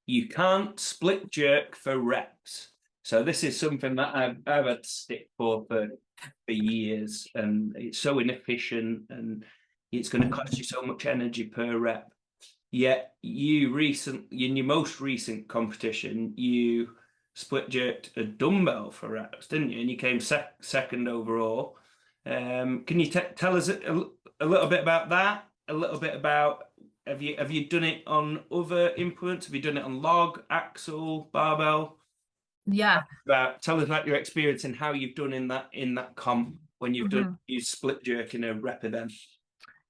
you can't split jerk for reps. So this is something that I've had to stick for years, and it's so inefficient, and it's going to cost you so much energy per rep. Yet in your most recent competition, you split jerked a dumbbell for reps, didn't you? And you came second overall. Can you tell us a little bit about that? A little bit about have you done it on other implements? Have you done it on log, axle, barbell? Yeah. Tell us about your experience and how you've done in that comp when you've done you split jerk in a rep event.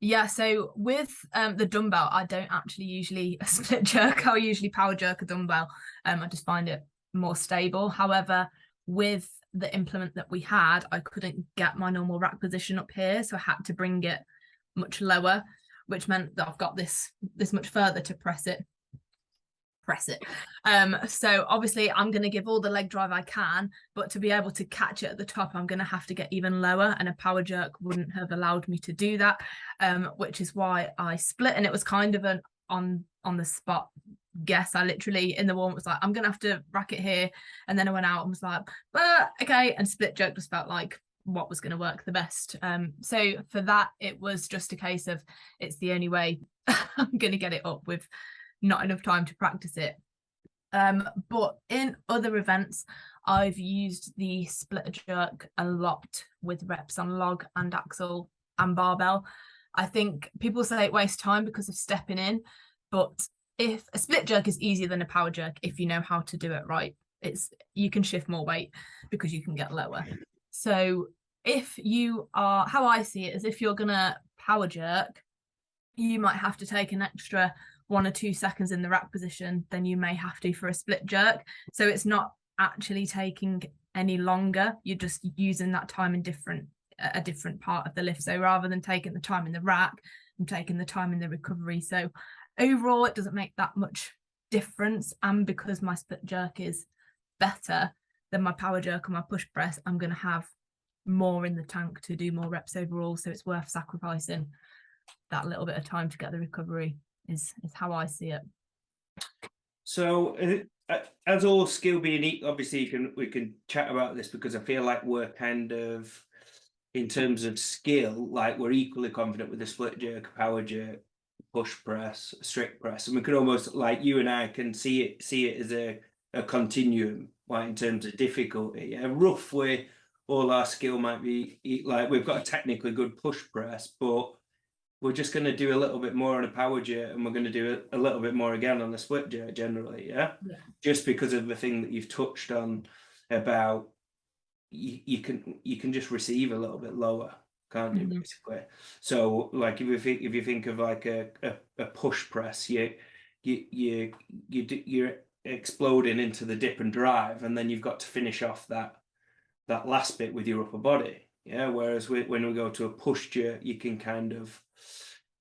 Yeah, so with the dumbbell, I don't actually usually split jerk. I'll usually power jerk a dumbbell. I just find it more stable. However, with the implement that we had, I couldn't get my normal rack position up here, so I had to bring it much lower, which meant that I've got this much further to press it. So obviously I'm going to give all the leg drive I can, but to be able to catch it at the top, I'm going to have to get even lower, and a power jerk wouldn't have allowed me to do that, which is why I split. And it was kind of an on the spot guess. I literally in the warm was like, I'm gonna have to rack it here, and then I went out and was like, okay, and split jerk just felt like what was going to work the best. So for that, it was just a case of it's the only way I'm going to get it up with not enough time to practice it. But in other events, I've used the split jerk a lot with reps on log and axle and barbell. I think people say it wastes time because of stepping in, but if a split jerk is easier than a power jerk, if you know how to do it right, you can shift more weight because you can get lower. So if you are, how I see it is, if you're gonna power jerk, you might have to take an extra 1 or 2 seconds in the rack position than you may have to for a split jerk. So it's not actually taking any longer. You're just using that time in a different part of the lift. So rather than taking the time in the rack, I'm taking the time in the recovery. So overall, it doesn't make that much difference. And because my split jerk is better than my power jerk or my push press, I'm going to have more in the tank to do more reps overall. So it's worth sacrificing that little bit of time to get the recovery. Is how I see it. So as all skill being equal, obviously we can chat about this, because I feel like we're kind of, in terms of skill, like we're equally confident with the split jerk, power jerk, push press, strict press, and we can almost, like you and I can see it as a continuum, like in terms of difficulty. Yeah, roughly all our skill might be like we've got a technically good push press, but we're just going to do a little bit more on a power jerk, and we're going to do a little bit more again on the split jerk generally, yeah? Just because of the thing that you've touched on about you can just receive a little bit lower, can't you, basically? So like if you think of like a push press, you're exploding into the dip and drive, and then you've got to finish off that last bit with your upper body. Yeah, whereas when we go to a push jerk, you can kind of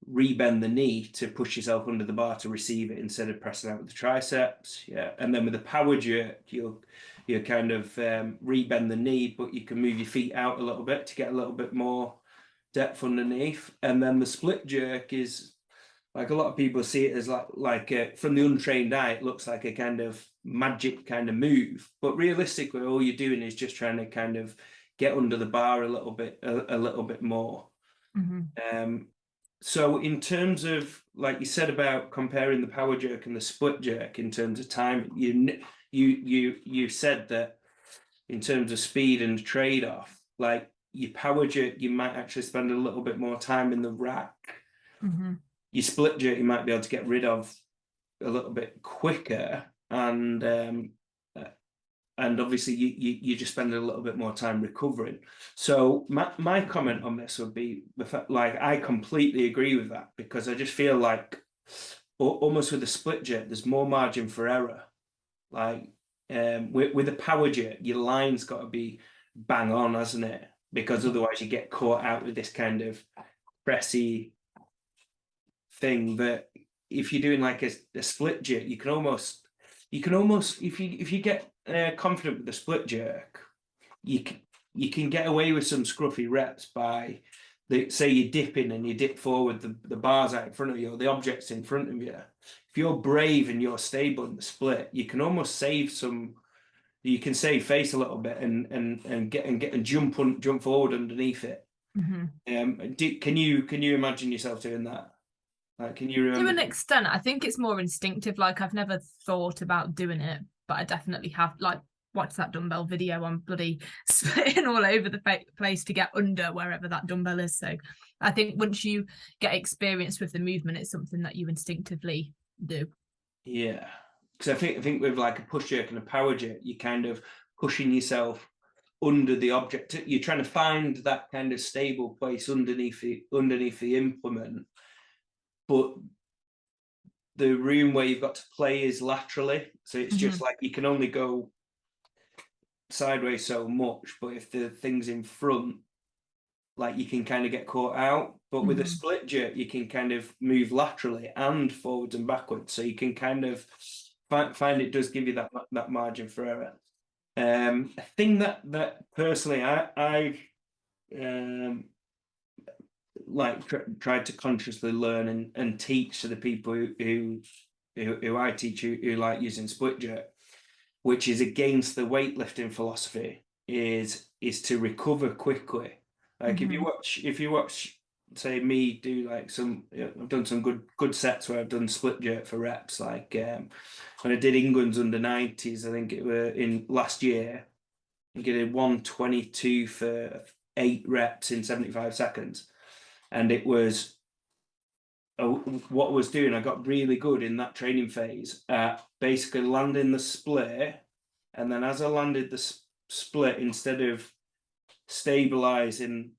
rebend the knee to push yourself under the bar to receive it instead of pressing out with the triceps. Yeah, and then with the power jerk, you'll kind of rebend the knee, but you can move your feet out a little bit to get a little bit more depth underneath. And then the split jerk is, like, a lot of people see it as like from the untrained eye, it looks like a kind of magic kind of move, but realistically, all you're doing is just trying to kind of get under the bar a little bit more. So in terms of, like you said about comparing the power jerk and the split jerk in terms of time, you said that in terms of speed and trade-off, like your power jerk, you might actually spend a little bit more time in the rack. Your split jerk, you might be able to get rid of a little bit quicker, and obviously you just spend a little bit more time recovering. So my comment on this would be the fact, like, I completely agree with that, because I just feel like almost with the split jerk, there's more margin for error. Like with a power jerk, your line's got to be bang on, hasn't it? Because otherwise you get caught out with this kind of pressy thing. That if you're doing like a split jerk, you can almost if you get confident with the split jerk, you can get away with some scruffy reps by say you're dipping and you dip forward, the bar's out in front of you or the object's in front of you. If you're brave and you're stable in the split, you can almost save some. You can save face a little bit and jump forward underneath it. Can you imagine yourself doing that? Like, can you remember? To an extent, I think it's more instinctive. Like, I've never thought about doing it, but I definitely have. Like, watch that dumbbell video. I'm bloody splitting all over the place to get under wherever that dumbbell is. So I think once you get experience with the movement, it's something that you instinctively do. Yeah, because I think with like a push jerk and a power jerk, you're kind of pushing yourself under the object. You're trying to find that kind of stable place underneath the implement, but the room where you've got to play is laterally, so it's just like you can only go sideways so much, but if the thing's in front, like, you can kind of get caught out. But with a split jerk, you can kind of move laterally and forwards and backwards, so you can kind of find it does give you that margin for error. A thing that personally I've like tried to consciously learn and teach to the people who I teach who like using split jerk, which is against the weightlifting philosophy, is to recover quickly. Like, if you watch say me do like I've done some good sets where I've done split jerk for reps, like when I did England's under 90s, I think it were in last year, I did 122 for 8 reps in 75 seconds, and it was what I was doing. I got really good in that training phase at basically landing the split, and then as I landed the split, instead of stabilizing,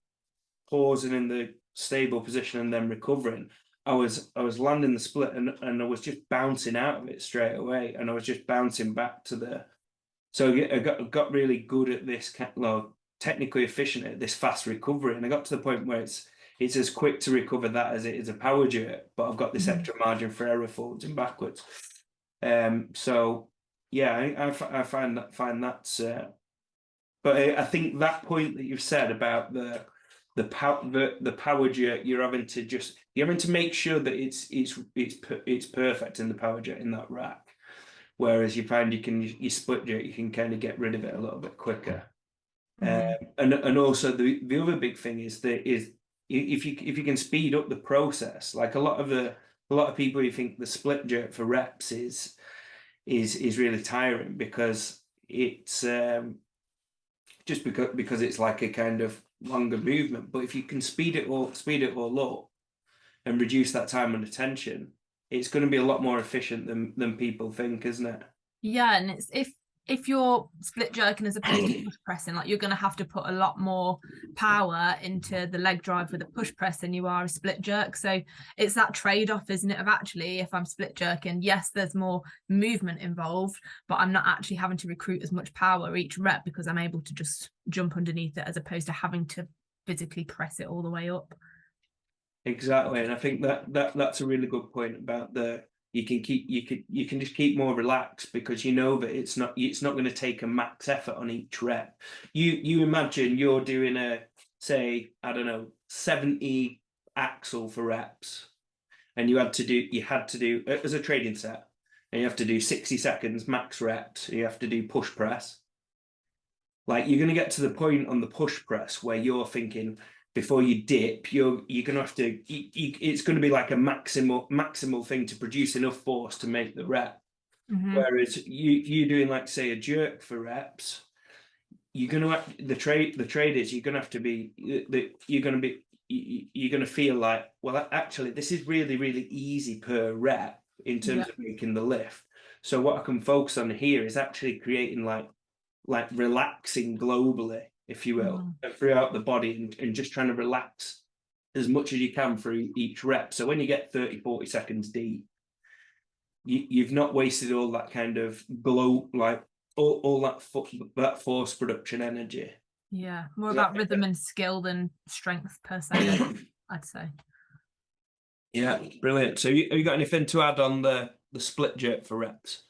pausing in the stable position and then recovering, I was landing the split and I was just bouncing out of it straight away, and I was just bouncing back to the. So I got really good at this, technically efficient at this fast recovery, and I got to the point where it's as quick to recover that as it is a power jerk, but I've got this extra margin for error forwards and backwards. So yeah, I find that's. But I think that point that you've said about the power jerk, you're having to make sure that it's perfect in the power jerk in that rack. Whereas you find you split jerk, you can kind of get rid of it a little bit quicker. And also the other big thing is if you can speed up the process, like a lot of people who think the split jerk for reps is really tiring because it's just because it's like a kind of longer movement. But if you can speed it all up and reduce that time under tension, it's going to be a lot more efficient than people think, isn't it? Yeah, and it's if you're split jerking as opposed to push pressing, like, you're going to have to put a lot more power into the leg drive with a push press than you are a split jerk. So it's that trade-off, isn't it, of actually, if I'm split jerking, yes, there's more movement involved, but I'm not actually having to recruit as much power each rep because I'm able to just jump underneath it as opposed to having to physically press it all the way up. Exactly, and I think that's a really good point about you can just keep more relaxed because you know that it's not going to take a max effort on each rep. You imagine you're doing a, say, I don't know, 70 axle for reps, and you had to do as a training set, and you have to do 60 seconds max reps, and you have to do push press. Like, you're going to get to the point on the push press where you're thinking, before you dip, you're going to have to. It's going to be like a maximal thing to produce enough force to make the rep. Whereas you're doing, like, say, a jerk for reps, you're going to the trade is you're going to have to be you're going to feel like, well, actually, this is really, really easy per rep in terms of making the lift. So what I can focus on here is actually creating like relaxing globally, if you will, throughout the body, and just trying to relax as much as you can through each rep. So when you get 30-40 seconds deep, you've not wasted all that kind of glow, like all that force production energy. Yeah, more about rhythm and skill than strength per se, I'd say. Yeah, brilliant. So have you got anything to add on the split jerk for reps?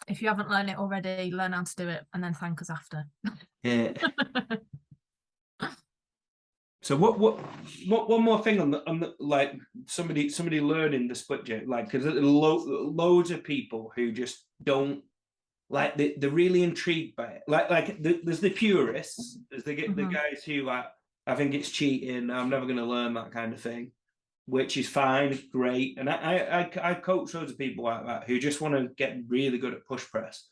If you haven't learned it already, learn how to do it and then thank us after. Yeah. So what one more thing on the like somebody learning the split jerk, like, because loads of people who just don't like, they're really intrigued by it. There's the purists, there's the guys who like, I think it's cheating, I'm never going to learn that kind of thing, which is fine, great. And I coach loads of people like that who just want to get really good at push press,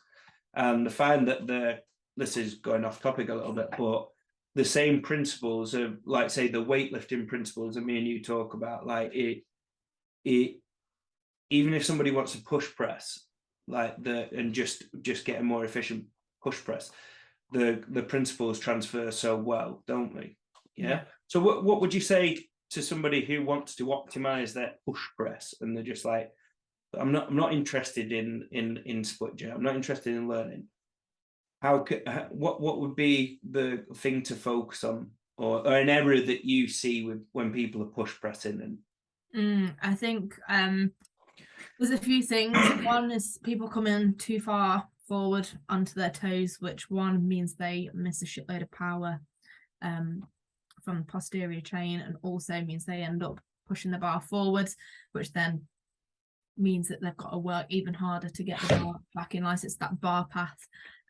and find that this is going off topic a little bit, but the same principles of, like, say, the weightlifting principles that me and you talk about, like it even if somebody wants to push press, like and just get a more efficient push press, the principles transfer so well, don't they? Yeah. So what would you say to somebody who wants to optimize their push press, and they're just like, I'm not interested in split jerk, I'm not interested in learning? What would be the thing to focus on, or an error that you see when people are push pressing? And I think there's a few things. One is people coming too far forward onto their toes, which one means they miss a shitload of power from the posterior chain, and also means they end up pushing the bar forwards, which then means that they've got to work even harder to get the bar back in line. So it's that bar path.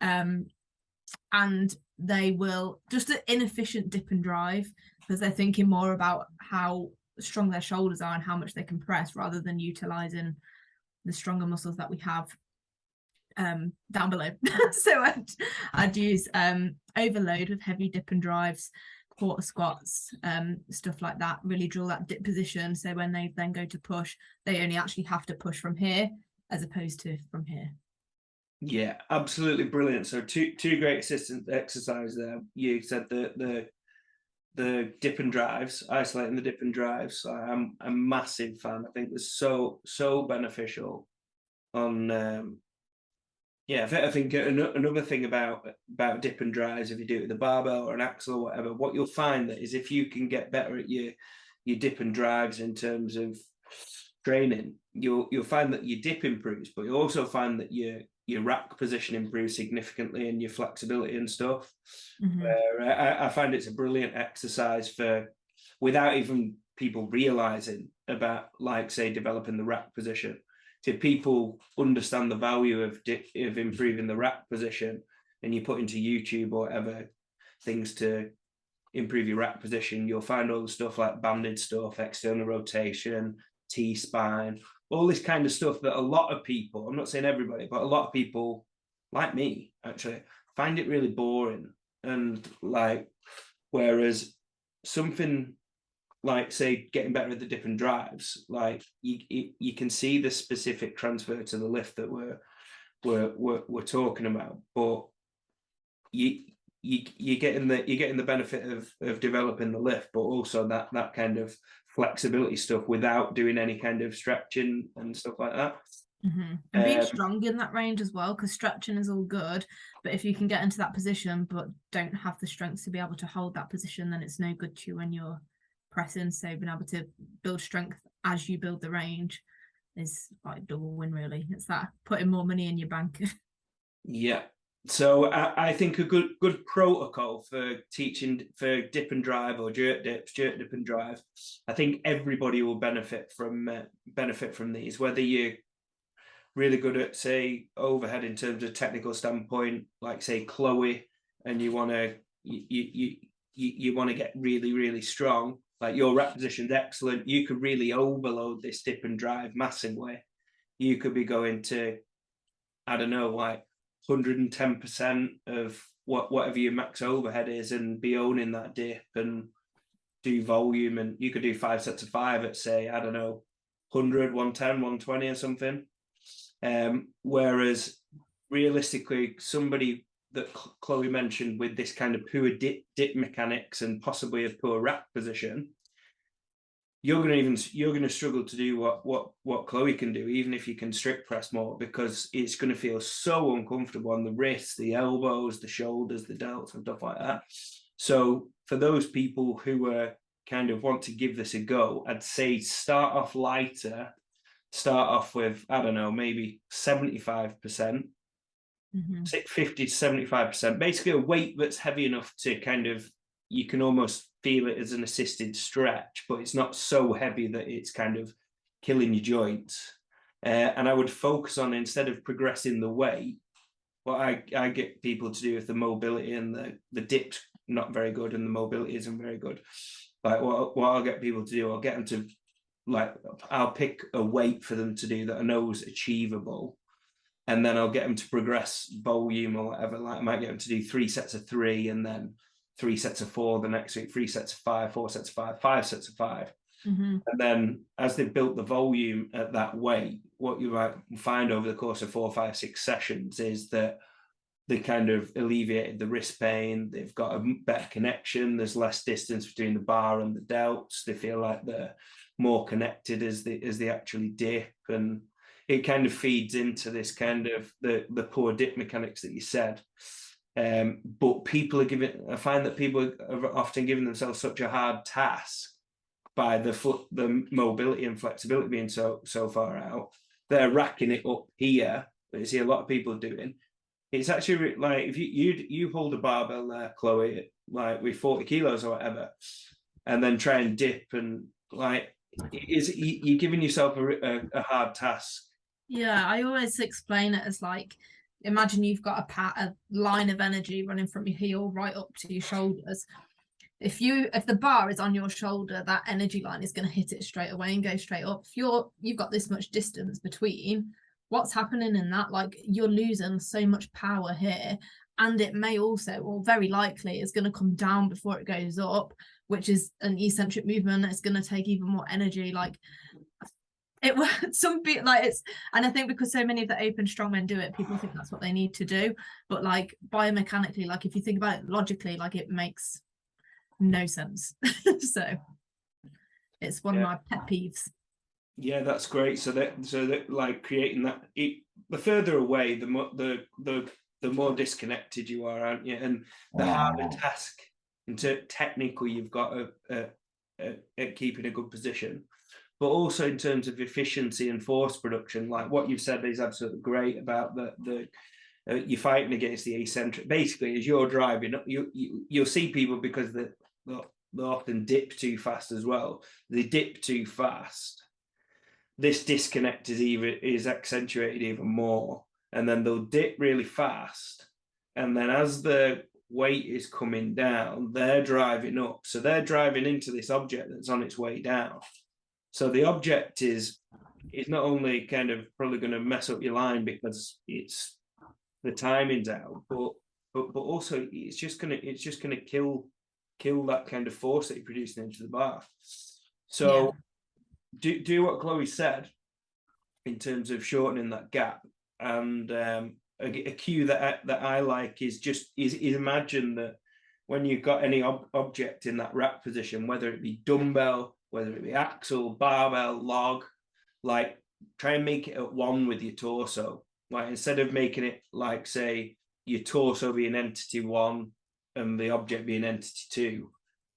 And they will just an inefficient dip and drive, because they're thinking more about how strong their shoulders are and how much they can press, rather than utilizing the stronger muscles that we have down below. So I'd use overload with heavy dip and drives, quarter squats, stuff like that. Really drill that dip position, so when they then go to push, they only actually have to push from here as opposed to from here. Yeah, absolutely brilliant. So two great assistant exercises there. You said the dip and drives, isolating the dip and drives. I'm a massive fan. I think it's so beneficial on yeah. I think another thing about dip and drives, if you do it with a barbell or an axle or whatever, what you'll find that is, if you can get better at your dip and drives in terms of training, you'll find that your dip improves, but you'll also find that your rack position improves significantly, and your flexibility and stuff. I find it's a brilliant exercise for, without even people realizing about, like, say, developing the rack position. If people understand the value of improving the rack position, and you put into YouTube or whatever things to improve your rack position, you'll find all the stuff like banded stuff, external rotation, T-spine, all this kind of stuff that a lot of people, I'm not saying everybody, but a lot of people like me actually find it really boring. And like, whereas something like, say, getting better at the dip and drives, like you can see the specific transfer to the lift that we're talking about, but you're getting the benefit of developing the lift, but also that kind of flexibility stuff without doing any kind of stretching and stuff like that. And being strong in that range as well, because stretching is all good, but if you can get into that position but don't have the strength to be able to hold that position, then it's no good to you when you're pressing. So being able to build strength as you build the range is like double win, really. It's that putting more money in your bank. Yeah. So I think a good protocol for teaching for dip and drive, or jerk dip and drive, I think everybody will benefit from these, whether you're really good at, say, overhead in terms of technical standpoint, like, say, Chloe, and you want to get really strong, like your rack position's excellent, you could really overload this dip and drive massively. You could be going to, I don't know, like 110% of whatever your max overhead is, and be owning that dip and do volume. And you could do 5 sets of 5 at, say, I don't know, 100, 110, 120 or something. Whereas realistically, somebody that Chloe mentioned with this kind of poor dip mechanics and possibly a poor rack position, you're going to struggle to do what Chloe can do, even if you can strict press more, because it's going to feel so uncomfortable on the wrists, the elbows, the shoulders, the delts and stuff like that. So for those people who kind of want to give this a go, I'd say start off lighter. Start off with, I don't know, maybe 75%, 50 to 75%, basically a weight that's heavy enough to kind of you can almost feel it as an assisted stretch, but it's not so heavy that it's kind of killing your joints. And I would focus on, instead of progressing the weight, what I get people to do, if the mobility and the dip's not very good and the mobility isn't very good, like what I'll get people to do, I'll get them to, like, I'll pick a weight for them to do that I know is achievable, and then I'll get them to progress volume or whatever. Like I might get them to do 3 sets of 3, and then 3 sets of 4 the next week, 3 sets of 5, 4 sets of 5, 5 sets of 5. And then as they've built the volume at that weight, what you might find over the course of 4, 5, 6 sessions is that they kind of alleviated the wrist pain. They've got a better connection. There's less distance between the bar and the delts. They feel like they're more connected as they actually dip, and it kind of feeds into this kind of the poor dip mechanics that you said. But I find that people are often giving themselves such a hard task by the mobility and flexibility being so far out. They're racking it up here, that you see a lot of people doing. It's actually like, if you hold a barbell there, Chloe, like with 40 kilos or whatever, and then try and dip, and like, you're giving yourself a hard task. Yeah, I always explain it as like, imagine you've got a line of energy running from your heel right up to your shoulders. If the bar is on your shoulder, that energy line is going to hit it straight away and go straight up. If you've got this much distance between, what's happening in that? Like, you're losing so much power here, and it may also, or very likely, is going to come down before it goes up, which is an eccentric movement. It's going to take even more energy. Like, it was some bit like it's, and I think because so many of the open strongmen do it, people think that's what they need to do. But like, biomechanically, like if you think about it logically, like, it makes no sense. So it's one of my pet peeves. Yeah, that's great. So that like creating that, the further away, the more disconnected you are, aren't you? And the harder task technically you've got at keeping a good position, but also in terms of efficiency and force production. Like what you've said is absolutely great about you're fighting against the eccentric. Basically, as you're driving, you'll see people, because they often dip too fast as well. They dip too fast. This disconnect is accentuated even more, and then they'll dip really fast, and then as the weight is coming down, they're driving up, so they're driving into this object that's on its way down. So the object is not only kind of probably going to mess up your line because it's the timing's out, but also it's just gonna kill that kind of force that you're producing into the bar. So do what Chloe said in terms of shortening that gap. And a cue that I like is imagine that when you've got any object in that rack position, whether it be dumbbell, whether it be axle, barbell, log, like try and make it at one with your torso. Like, instead of making it like, say, your torso being entity 1 and the object being entity 2,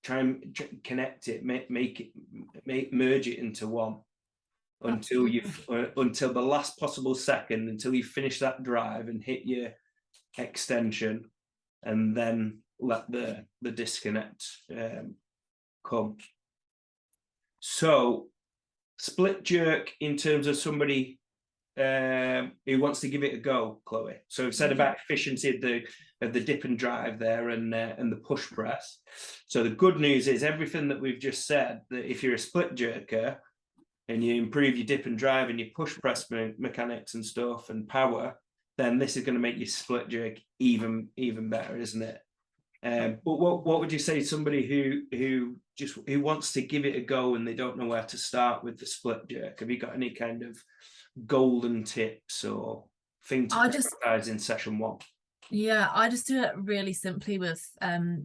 try and connect it, merge it into one until until the last possible second, until you finish that drive and hit your extension, and then let the disconnect come. So split jerk, in terms of somebody who wants to give it a go, Chloe. So we've said about efficiency of the dip and drive there, and the push press. So the good news is everything that we've just said, that if you're a split jerker and you improve your dip and drive and your push press mechanics and stuff and power, then this is going to make your split jerk even better, isn't it? But what would you say to somebody who wants to give it a go and they don't know where to start with the split jerk? Have you got any kind of golden tips or thing to prioritize in session 1? Yeah, I just do it really simply with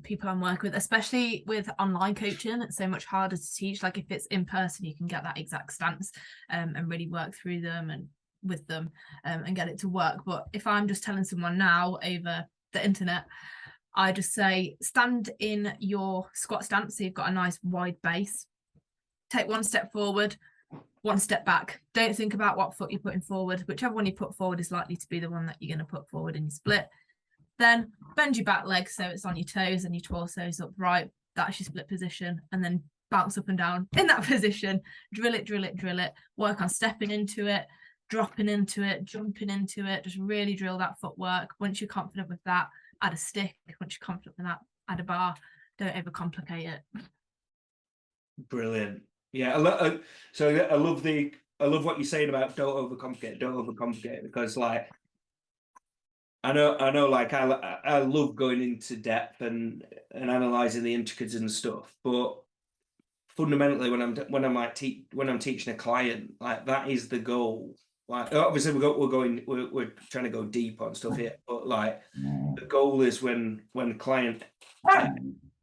people I'm working with, especially with online coaching. It's so much harder to teach. Like, if it's in person, you can get that exact stance and really work through them and with them and get it to work. But if I'm just telling someone now over the internet, I just say, stand in your squat stance, so you've got a nice wide base. Take 1 step forward, 1 step back. Don't think about what foot you're putting forward. Whichever one you put forward is likely to be the one that you're going to put forward in your split. Then bend your back leg so it's on your toes and your torso's upright. That's your split position. And then bounce up and down in that position. Drill it, drill it, drill it. Work on stepping into it, dropping into it, jumping into it. Just really drill that footwork. Once you're confident with that, add a stick. Once you're confident with that, add a bar. Don't overcomplicate it. Brilliant. Yeah, I love what you're saying about don't overcomplicate it, because like I know like I love going into depth and analyzing the intricacies and stuff, but fundamentally when I'm teaching a client, like that is the goal. Like obviously we're trying to go deep on stuff here, but like the goal is when client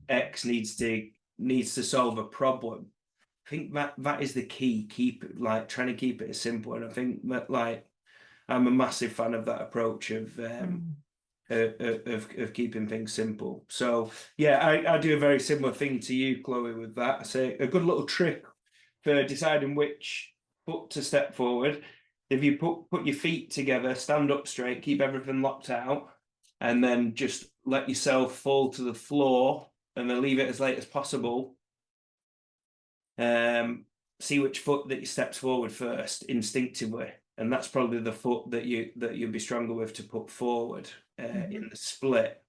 X needs to solve a problem. I think that is the key. Trying to keep it as simple, and I think that like I'm a massive fan of that approach of keeping things simple. So yeah, I do a very similar thing to you, Chloe, with that. I say a good little trick for deciding which foot to step forward. If you put your feet together, stand up straight, keep everything locked out, and then just let yourself fall to the floor, and then leave it as late as possible. See which foot that you steps forward first instinctively, and that's probably the foot that you'll be stronger with to put forward in the split.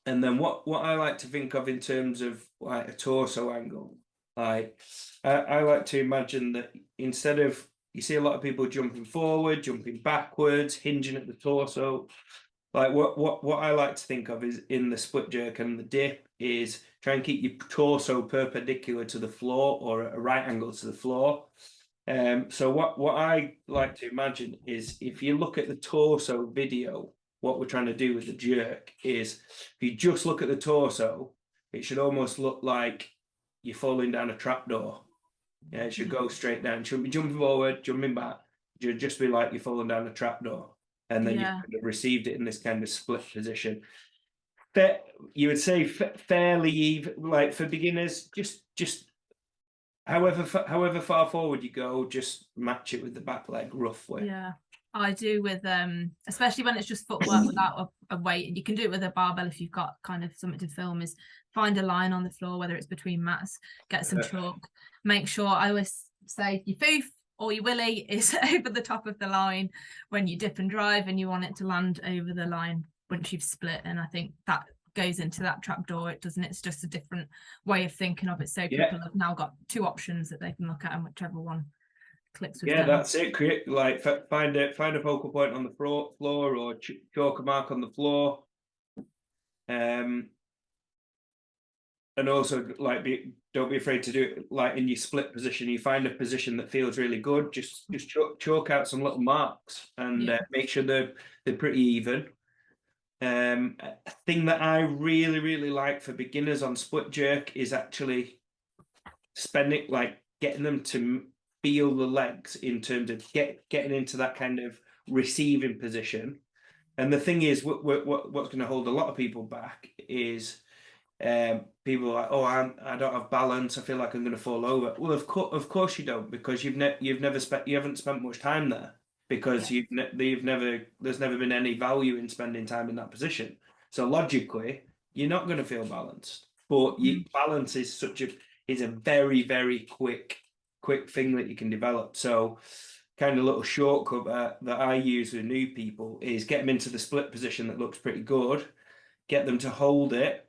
And then what I like to think of in terms of like a torso angle, like I like to imagine that instead of, you see a lot of people jumping forward, jumping backwards, hinging at the torso. Like what I like to think of is in the split jerk and the dip is try and keep your torso perpendicular to the floor or at a right angle to the floor. So what I like to imagine is if you look at the torso video, what we're trying to do with the jerk is if you just look at the torso, it should almost look like you're falling down a trapdoor. Yeah, it should go straight down. It shouldn't be jumping forward, jumping back. It should just be like you're falling down a trapdoor. And then you kind of received it in this kind of split position. You would say fairly even, like for beginners, just however far forward you go, just match it with the back leg roughly. Yeah, I do with especially when it's just footwork without a weight. And you can do it with a barbell if you've got kind of something to film, is find a line on the floor, whether it's between mats, get some chalk, make sure, I always say your foof or your willy is over the top of the line when you dip and drive, and you want it to land over the line once you've split. And I think that goes into that trapdoor. It's just a different way of thinking of it. So people have now got two options that they can look at, and whichever one clicks with them. That's it. Create, like, find a focal point on the floor or chalk a mark on the floor. And also, like, don't be afraid to do it, like, in your split position. You find a position that feels really good, just chalk out some little marks and make sure they're pretty even. A thing that I really like for beginners on split jerk is actually getting them to feel the legs in terms of getting into that kind of receiving position. And the thing is, what's going to hold a lot of people back is people are like, oh, I don't have balance, I feel like I'm going to fall over. Well, of course you don't, because you haven't spent much time there, because there's never been any value in spending time in that position. So logically, you're not going to feel balanced. But balance is a very quick thing that you can develop. So kind of little shortcut that I use with new people is get them into the split position that looks pretty good, get them to hold it,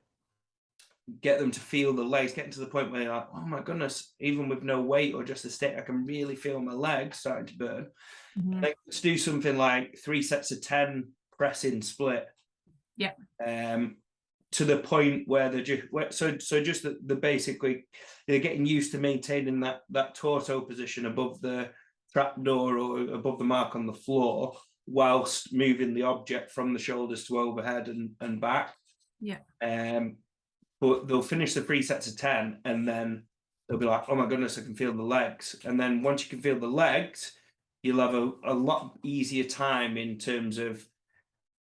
get them to feel the legs, getting to the point where you're like, oh my goodness, even with no weight or just a stick, I can really feel my legs starting to burn. Like, let's do something like 3 sets of 10 pressing split. Yeah. To the point where they're just basically they're getting used to maintaining that torso position above the trapdoor or above the mark on the floor, whilst moving the object from the shoulders to overhead and back. Yeah. But they'll finish the 3 sets of 10 and then they'll be like, oh my goodness, I can feel the legs. And then once you can feel the legs, you'll have a lot easier time in terms of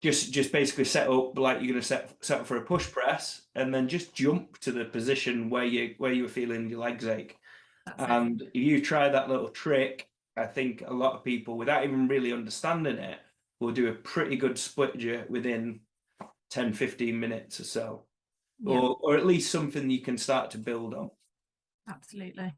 just basically set up like you're going to set up for a push press, and then just jump to the position where you were feeling your legs ache. And if you try that little trick, I think a lot of people, without even really understanding it, will do a pretty good split jerk within 10, 15 minutes or so, Yeah, or at least something you can start to build on. absolutely.